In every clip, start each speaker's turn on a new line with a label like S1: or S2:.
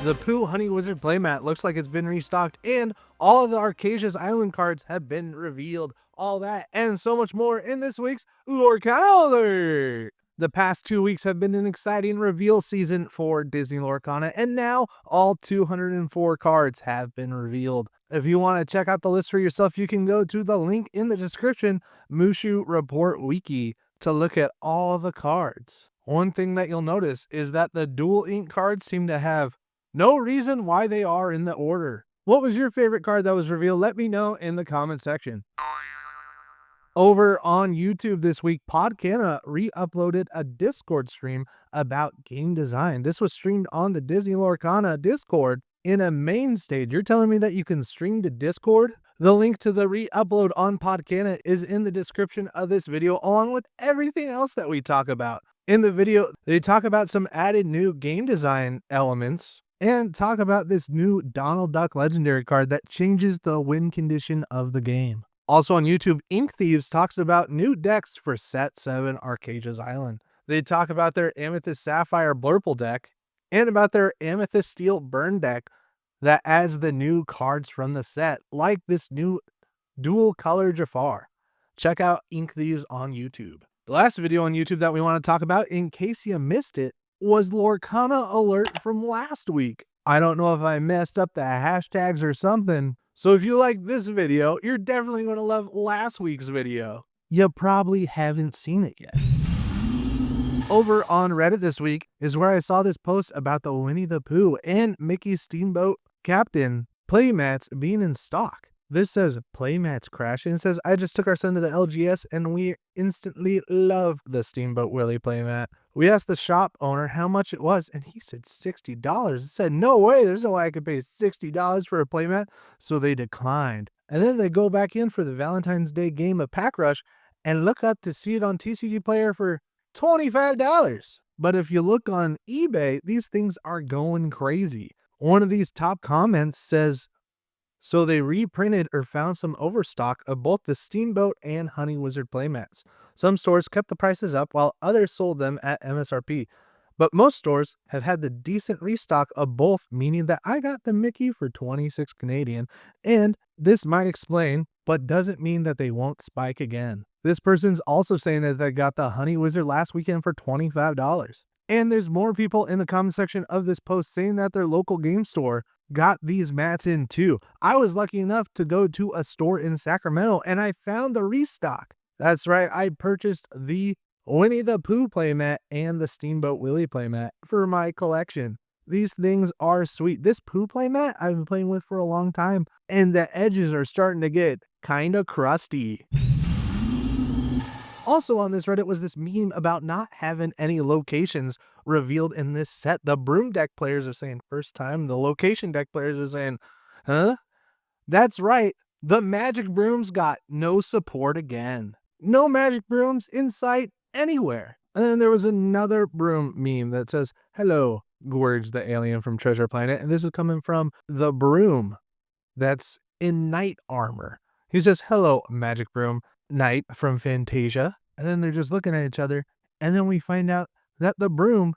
S1: The Pooh Honey Wizard Playmat looks like it's been restocked, and all of the Archazias Island cards have been revealed. All that and so much more in this week's LORCANA Alert! The past 2 weeks have been an exciting reveal season for Disney Lorcana, and now all 204 cards have been revealed. If you want to check out the list for yourself, you can go to the link in the description, Mushu Report Wiki, to look at all the cards. One thing that you'll notice is that the dual ink cards seem to have no reason why they are in the order. What was your favorite card that was revealed? Let me know in the comment section. Over on YouTube this week, Podcana re-uploaded a Discord stream about game design. This was streamed on the Disney Lorcana Discord in a main stage. You're telling me that you can stream to Discord? The link to the re-upload on Podcana is in the description of this video, along with everything else that we talk about. In the video, they talk about some added new game design elements and talk about this new Donald Duck legendary card that changes the win condition of the game. Also on YouTube, Ink Thieves talks about new decks for Set 7 Archazia's Island. They talk about their Amethyst Sapphire Blurple deck and about their Amethyst Steel Burn deck that adds the new cards from the set, like this new dual color Jafar. Check out Ink Thieves on YouTube. The last video on YouTube that we want to talk about, in case you missed it, was Lorcana Alert from last week. I don't know if I messed up the hashtags or something. So if you like this video, you're definitely going to love last week's video. You probably haven't seen it yet. Over on Reddit this week is where I saw this post about the Winnie the Pooh and Mickey Steamboat Captain playmats being in stock. This says playmats crashing. It says, I just took our son to the LGS and we instantly love the Steamboat Willie playmat. We asked the shop owner how much it was and he said $60. It said, no way, there's no way I could pay $60 for a playmat. So they declined. And then they go back in for the Valentine's Day game of Pack Rush and look up to see it on TCG Player for $25. But if you look on eBay, these things are going crazy. One of these top comments says, so they reprinted or found some overstock of both the Steamboat and Honey Wizard playmats. Some stores kept the prices up while others sold them at MSRP. But most stores have had the decent restock of both, meaning that I got the Mickey for 26 Canadian, and this might explain, but doesn't mean that they won't spike again. This person's also saying that they got the Honey Wizard last weekend for $25. And there's more people in the comment section of this post saying that their local game store got these mats in too. I was lucky enough to go to a store in Sacramento and I found the restock. That's right, I purchased the Winnie the Pooh playmat and the Steamboat Willie playmat for my collection. These things are sweet. This Pooh playmat I've been playing with for a long time and the edges are starting to get kind of crusty. Also on this Reddit was this meme about not having any locations revealed in this set. The broom deck players are saying first time. The location deck players are saying, huh? That's right. The magic brooms got no support again. No magic brooms in sight anywhere. And then there was another broom meme that says, hello, Gorge the alien from Treasure Planet. And this is coming from the broom that's in knight armor. He says, hello, magic broom. Knight from Fantasia. And then they're just looking at each other. And then we find out that the broom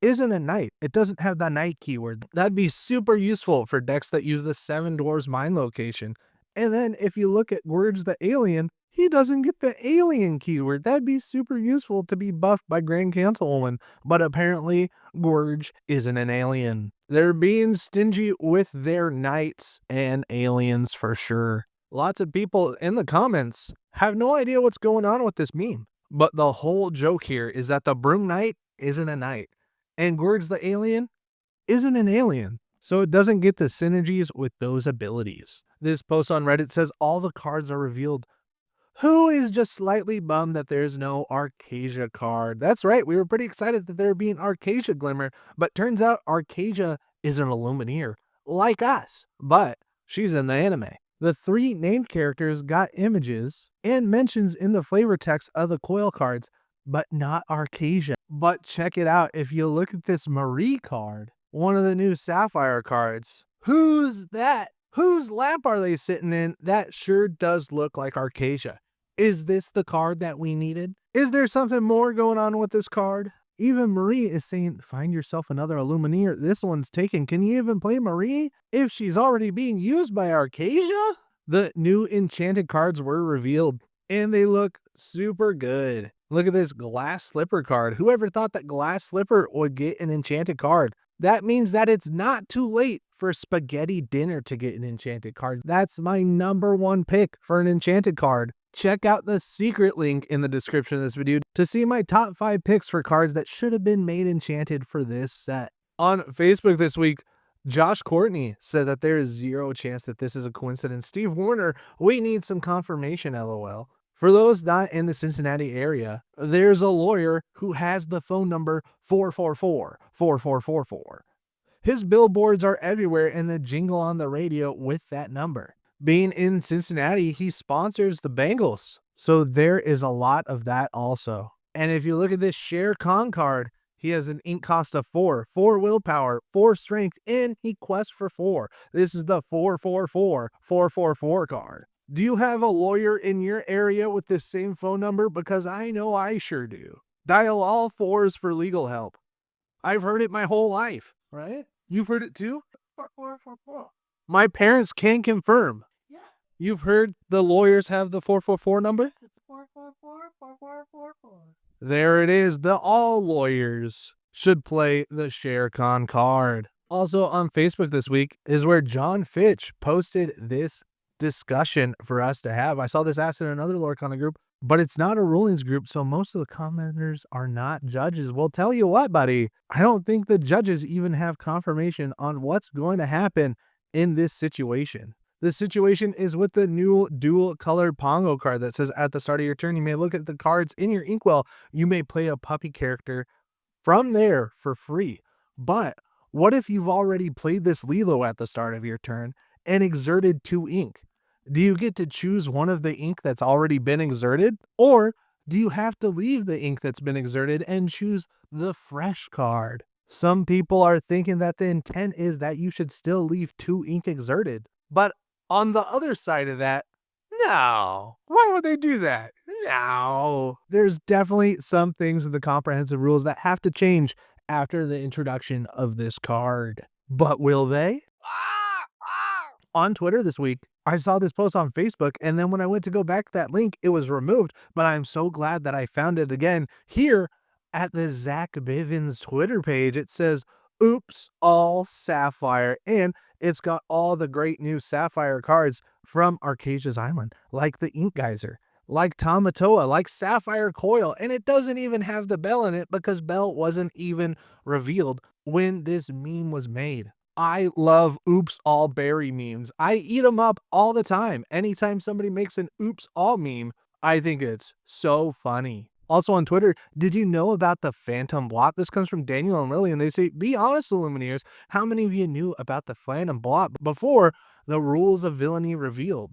S1: isn't a knight. It doesn't have the knight keyword. That'd be super useful for decks that use the Seven Dwarfs Mine location. And then if you look at Gorge the alien, he doesn't get the alien keyword. That'd be super useful to be buffed by Grand Councilwoman. But apparently Gorge isn't an alien. They're being stingy with their knights and aliens for sure. Lots of people in the comments have no idea what's going on with this meme. But the whole joke here is that the Broom Knight isn't a knight. And Gorge the alien isn't an alien. So it doesn't get the synergies with those abilities. This post on Reddit says all the cards are revealed. Who is just slightly bummed that there's no Archasia card? That's right, we were pretty excited that there would be an Archasia Glimmer. But turns out Archasia is an Illumineer, like us. But she's in the anime. The 3 named characters got images and mentions in the flavor text of the coil cards, but not Archasia. But check it out. If you look at this Marie card, one of the new Sapphire cards, who's that? Whose lap are they sitting in? That sure does look like Archasia. Is this the card that we needed? Is there something more going on with this card? Even Marie is saying, find yourself another Illumineer. This one's taken. Can you even play Marie if she's already being used by Archazia? The new enchanted cards were revealed, and they look super good. Look at this Glass Slipper card. Whoever thought that Glass Slipper would get an enchanted card? That means that it's not too late for Spaghetti Dinner to get an enchanted card. That's my #1 pick for an enchanted card. Check out the secret link in the description of this video to see my top 5 picks for cards that should have been made enchanted for this set. On Facebook this week, Josh Courtney said that there is 0 chance that this is a coincidence. Steve Warner, we need some confirmation, LOL. For those not in the Cincinnati area, there's a lawyer who has the phone number 444-4444. His billboards are everywhere and the jingle on the radio with that number. Being in Cincinnati, he sponsors the Bengals. So there is a lot of that also. And if you look at this Shere Khan card, he has an ink cost of 4 willpower, 4 strength, and he quests for 4. This is the 444-444 card. Do you have a lawyer in your area with this same phone number? Because I know I sure do. Dial all 4s for legal help. I've heard it my whole life, right? You've heard it too? 444. My parents can confirm. Yeah. You've heard the lawyers have the 444 number? It's 444-4444. There it is. The all lawyers should play the Shere Khan card. Also on Facebook this week is where John Fitch posted this discussion for us to have. I saw this asked in another Lorcana group, but it's not a rulings group, so most of the commenters are not judges. Well, tell you what, buddy, I don't think the judges even have confirmation on what's going to happen in this situation. The situation is with the new dual colored Pongo card that says at the start of your turn, you may look at the cards in your inkwell. You may play a puppy character from there for free. But what if you've already played this Lilo at the start of your turn and exerted 2 ink? Do you get to choose one of the ink that's already been exerted? Or do you have to leave the ink that's been exerted and choose the fresh card? Some people are thinking that the intent is that you should still leave 2 ink exerted. But on the other side of that, no. Why would they do that? No. There's definitely some things in the comprehensive rules that have to change after the introduction of this card. But will they? On Twitter this week, I saw this post on Facebook, and then when I went to go back to that link, it was removed. But I'm so glad that I found it again here at the Zach Bivens Twitter page. It says, oops, all sapphire. And it's got all the great new sapphire cards from Archazia's Island, like the Ink Geyser, like Tamatoa, like Sapphire Coil. And it doesn't even have the bell in it because bell wasn't even revealed when this meme was made. I love oops all berry memes. I eat them up all the time. Anytime somebody makes an oops all meme, I think it's so funny. Also on Twitter, did you know about the Phantom Blot? This comes from Daniel and Lily, and they say, be honest, Illumineers, how many of you knew about the Phantom Blot before the rules of villainy revealed?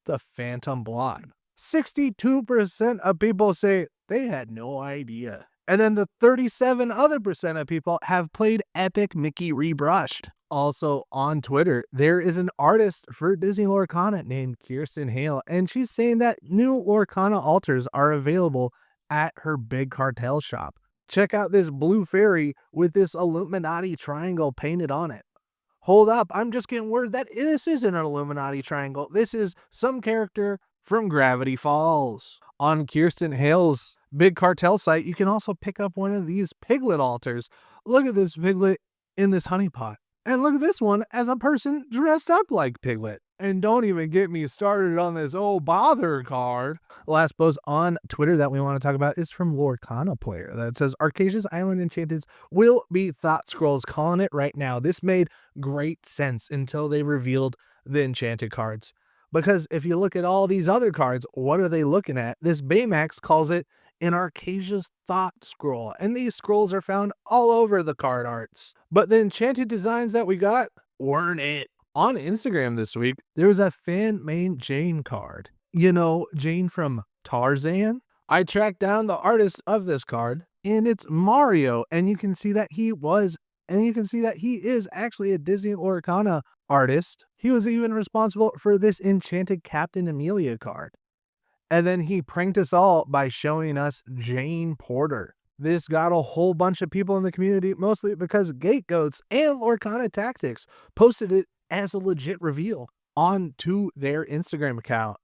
S1: The Phantom Blot. 62% of people say they had no idea. And then the 37% other of people have played Epic Mickey Rebrushed. Also on Twitter, there is an artist for Disney Lorcana named Kiersten Hale, and she's saying that new Lorcana altars are available at her Big Cartel shop. Check out this blue fairy with this Illuminati triangle painted on it. Hold up, I'm just getting word that this isn't an Illuminati triangle. This is some character from Gravity Falls. On Kiersten Hale's Big Cartel site, you can also pick up one of these piglet altars. Look at this piglet in this honey pot. And look at this one as a person dressed up like Piglet. And don't even get me started on this oh bother card. Last post on Twitter that we want to talk about is from Lorcana Player that says Archazia's Island Enchanted will be Thought Scrolls, calling it right now. This made great sense until they revealed the enchanted cards. Because if you look at all these other cards, what are they looking at? This Baymax calls it in Archazia's Thought Scroll, and these scrolls are found all over the card arts. But the enchanted designs that we got weren't it. On Instagram this week, there was a fan-made Jane card. You know, Jane from Tarzan? I tracked down the artist of this card, and it's Mario, and you can see that he is actually a Disney Lorcana artist. He was even responsible for this enchanted Captain Amelia card. And then he pranked us all by showing us Jane Porter. This got a whole bunch of people in the community, mostly because Gategoats and Lorcana Tactics posted it as a legit reveal onto their Instagram account.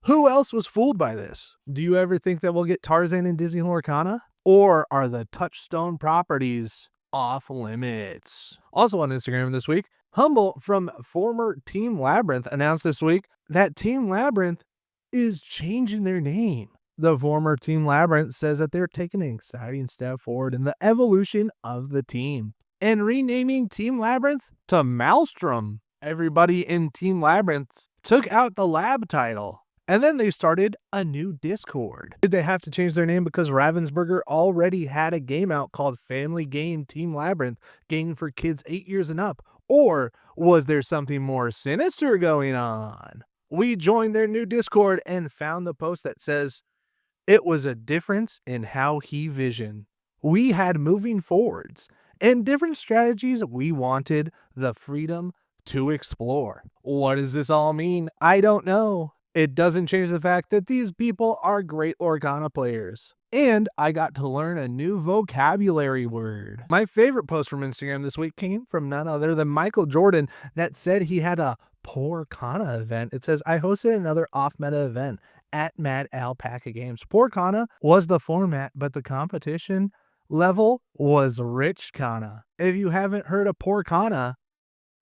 S1: Who else was fooled by this? Do you ever think that we'll get Tarzan and Disney Lorcana? Or are the touchstone properties off limits? Also on Instagram this week, Humble from former Team Labyrinth announced this week that Team Labyrinth is changing their name. The former Team Labyrinth says that they're taking an exciting step forward in the evolution of the team and renaming Team Labyrinth to Maelstrom. Everybody in Team Labyrinth took out the Lab title. And then they started a new Discord. Did they have to change their name because Ravensburger already had a game out called Family Game Team Labyrinth, game for kids 8 years and up? Or was there something more sinister going on? We joined their new Discord and found the post that says, it was a difference in how he visioned. We had moving forwards and different strategies we wanted the freedom to explore. What does this all mean? I don't know. It doesn't change the fact that these people are great Lorcana players. And I got to learn a new vocabulary word. My favorite post from Instagram this week came from none other than Michael Jordan that said he had a Poorcana event. It says, I hosted another off-meta event at Mad Alpaca Games. Poorcana was the format, but the competition level was Richcana. If you haven't heard of Poorcana,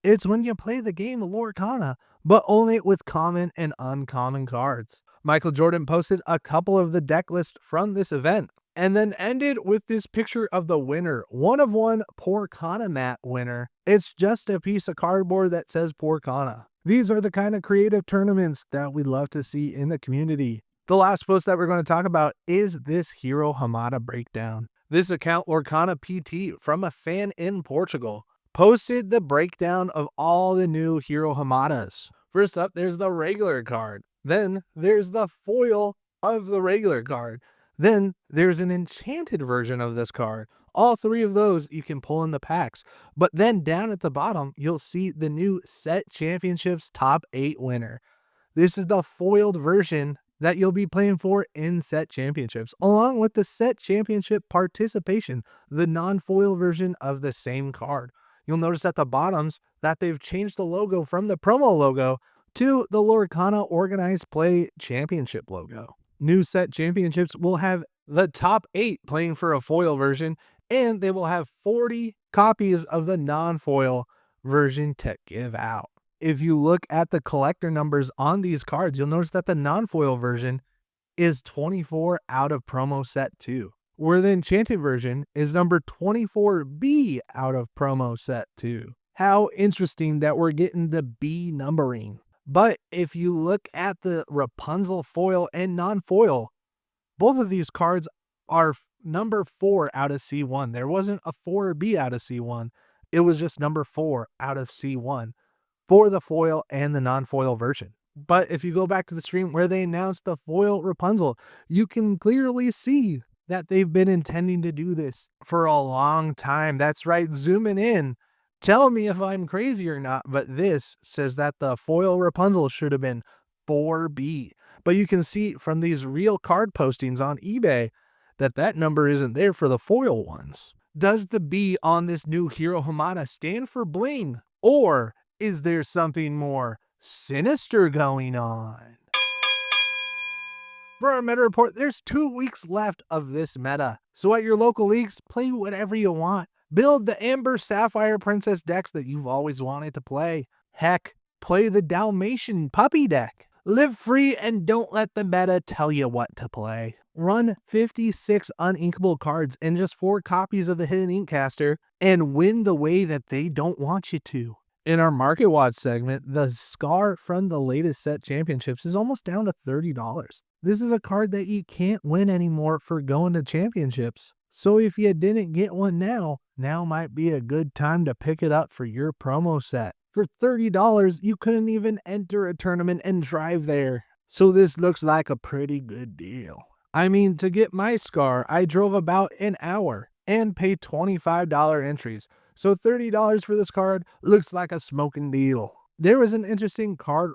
S1: it's when you play the game Lorcana, but only with common and uncommon cards. Michael Jordan posted a couple of the deck lists from this event and then ended with this picture of the winner, one of one Poorcana mat winner. It's just a piece of cardboard that says Poorcana. These are the kind of creative tournaments that we love to see in the community. The last post that we're going to talk about is this Hiro Hamada breakdown. This account, Lorcana PT, from a fan in Portugal, posted the breakdown of all the new Hiro Hamadas. First up, there's the regular card. Then there's the foil of the regular card. Then there's an enchanted version of this card. All three of those you can pull in the packs. But then down at the bottom, you'll see the new Set Championships Top 8 winner. This is the foiled version that you'll be playing for in Set Championships, along with the Set Championship Participation, the non-foil version of the same card. You'll notice at the bottoms that they've changed the logo from the promo logo to the Lorcana Organized Play Championship logo. New Set Championships will have the top 8 playing for a foil version, and they will have 40 copies of the non-foil version to give out. If you look at the collector numbers on these cards, you'll notice that the non-foil version is 24 out of promo set 2. Where the Enchanted version is number 24B out of promo set 2. How interesting that we're getting the B numbering. But if you look at the Rapunzel foil and non-foil, both of these cards are number 4 out of C1. There wasn't a 4B out of C1. It was just number 4 out of C1 for the foil and the non-foil version. But if you go back to the stream where they announced the foil Rapunzel, you can clearly see that they've been intending to do this for a long time. That's right, zooming in. Tell me if I'm crazy or not, but this says that the foil Rapunzel should have been 4B. But you can see from these real card postings on eBay that that number isn't there for the foil ones. Does the B on this new Hiro Hamada stand for bling? Or is there something more sinister going on? For our meta report, there's 2 weeks left of this meta. So at your local leagues, play whatever you want. Build the Amber Sapphire Princess decks that you've always wanted to play. Heck, play the Dalmatian Puppy deck. Live free and don't let the meta tell you what to play. Run 56 uninkable cards and just 4 copies of the Hidden Inkcaster and win the way that they don't want you to. In our Market Watch segment, the Scar from the latest Set Championships is almost down to $30. This is a card that you can't win anymore for going to championships. So if you didn't get one now might be a good time to pick it up for your promo set. For $30, you couldn't even enter a tournament and drive there. So this looks like a pretty good deal. I mean, to get my Scar, I drove about an hour and paid $25 entries. So $30 for this card looks like a smoking deal. There was an interesting card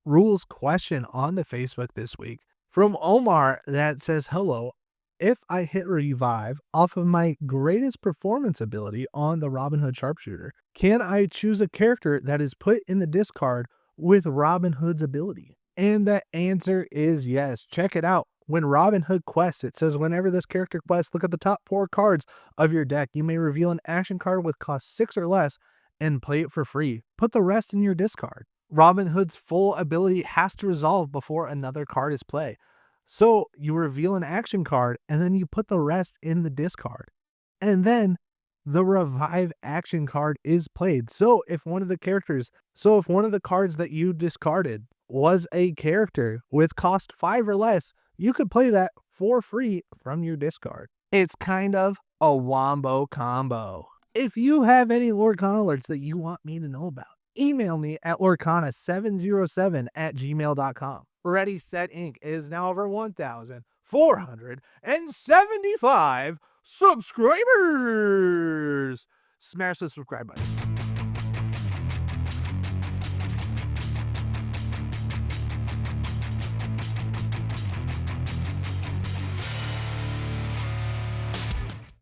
S1: rules question on the Facebook this week from Omar that says, hello, if I hit revive off of my greatest performance ability on the Robinhood sharpshooter, can I choose a character that is put in the discard with Robinhood's ability? And the answer is yes. Check it out. When Robinhood quests, it says whenever this character quests, look at the top 4 cards of your deck. You may reveal an action card with cost 6 or less and play it for free. Put the rest in your discard. Robinhood's full ability has to resolve before another card is played. So you reveal an action card and then you put the rest in the discard. And then the revive action card is played. So if one of the cards that you discarded was a character with cost 5 or less, you could play that for free from your discard. It's kind of a wombo combo. If you have any Lorcana alerts that you want me to know about, email me at lorcana707@gmail.com. Ready Set Inc. is now over 1,475 subscribers. Smash the subscribe button.